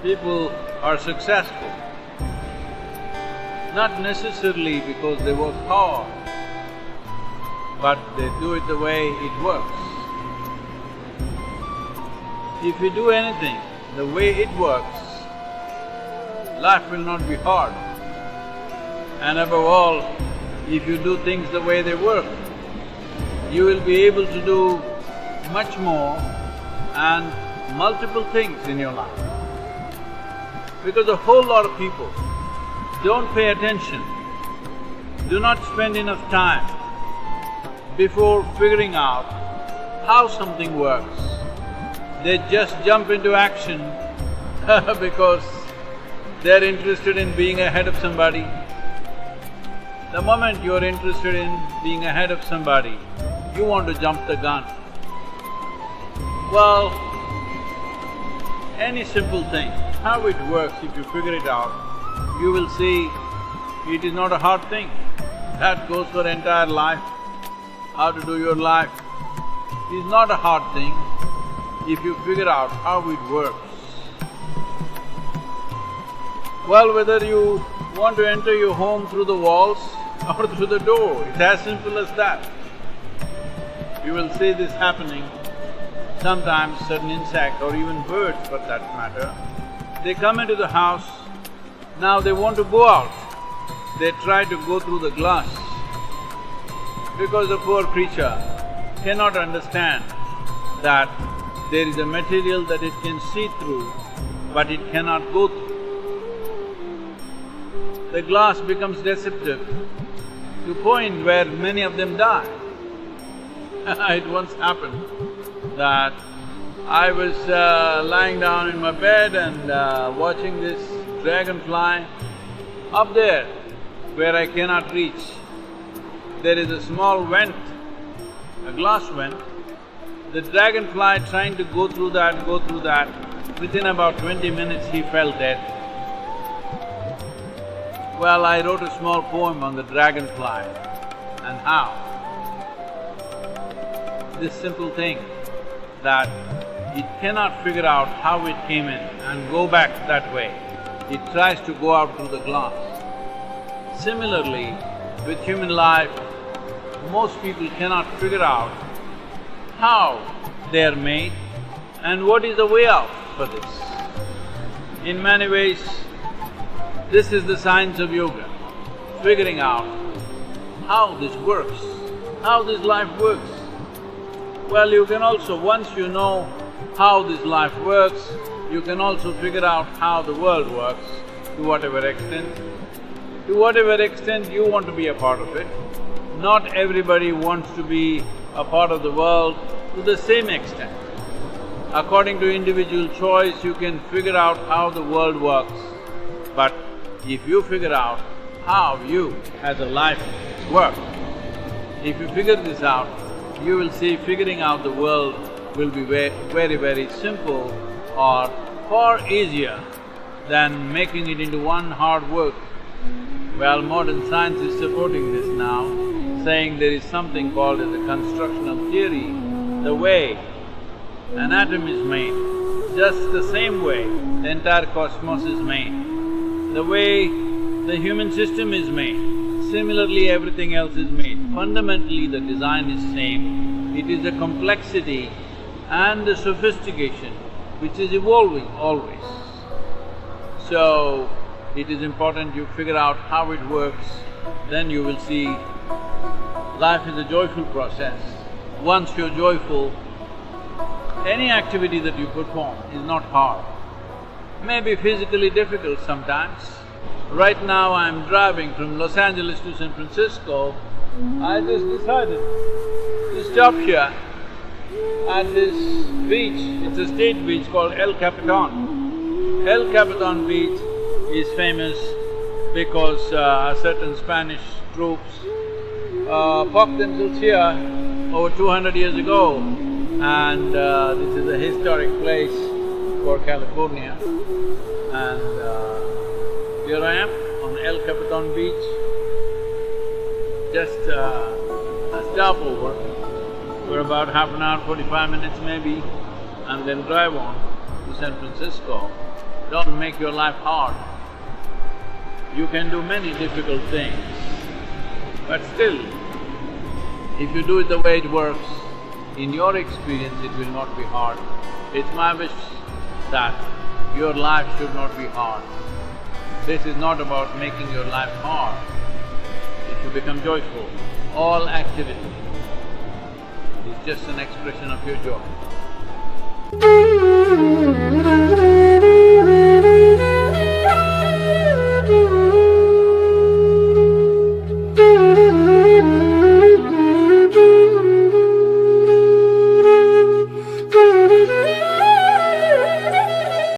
people are successful, not necessarily because they work hard, but they do it the way it works. If you do anything the way it works, life will not be hard. And above all, if you do things the way they work, you will be able to do much more and multiple things in your life. Because a whole lot of people don't pay attention, do not spend enough time before figuring out how something works. They just jump into action because they're interested in being ahead of somebody. The moment you're interested in being ahead of somebody, you want to jump the gun. Well, any simple thing, how it works, if you figure it out, you will see it is not a hard thing. That goes for entire life. How to do your life is not a hard thing if you figure out how it works. Well, whether you want to enter your home through the walls or through the door, it's as simple as that. You will see this happening. Sometimes certain insects or even birds for that matter, they come into the house, now they want to go out. They try to go through the glass because the poor creature cannot understand that there is a material that it can see through, but it cannot go through. The glass becomes deceptive to the point where many of them die. It once happened that I was lying down in my bed and watching this dragonfly. Up there, where I cannot reach, there is a small vent, a glass vent. The dragonfly trying to go through that, within about 20 minutes he fell dead. Well, I wrote a small poem on the dragonfly and how this simple thing that it cannot figure out how it came in and go back that way. It tries to go out through the glass. Similarly, with human life, most people cannot figure out how they are made and what is the way out for this. In many ways, this is the science of yoga, figuring out how this works, how this life works. Well, you can also, once you know how this life works, you can also figure out how the world works to whatever extent. To whatever extent you want to be a part of it. Not everybody wants to be a part of the world to the same extent. According to individual choice, you can figure out how the world works. But if you figure out how you as a life work, if you figure this out, you will see figuring out the world will be very, very simple or far easier than making it into one hard work. Well, modern science is supporting this now, saying there is something called as a constructional theory, the way an atom is made, just the same way the entire cosmos is made, the way the human system is made, similarly everything else is made. Fundamentally the design is same, it is the complexity and the sophistication which is evolving always. So, it is important you figure out how it works, then you will see life is a joyful process. Once you're joyful, any activity that you perform is not hard. May be physically difficult sometimes. Right now I'm driving from Los Angeles to San Francisco. I just decided to stop here at this beach. It's a state beach called El Capitan. El Capitan beach is famous because certain Spanish troops parked themselves here over 200 years ago, and this is a historic place for California. And here I am on El Capitan beach, just a stopover for about half an hour, 45 minutes maybe, and then drive on to San Francisco. Don't make your life hard. You can do many difficult things, but still, if you do it the way it works, in your experience it will not be hard. It's my wish that your life should not be hard. This is not about making your life hard, it should become joyful. All activity is just an expression of your joy.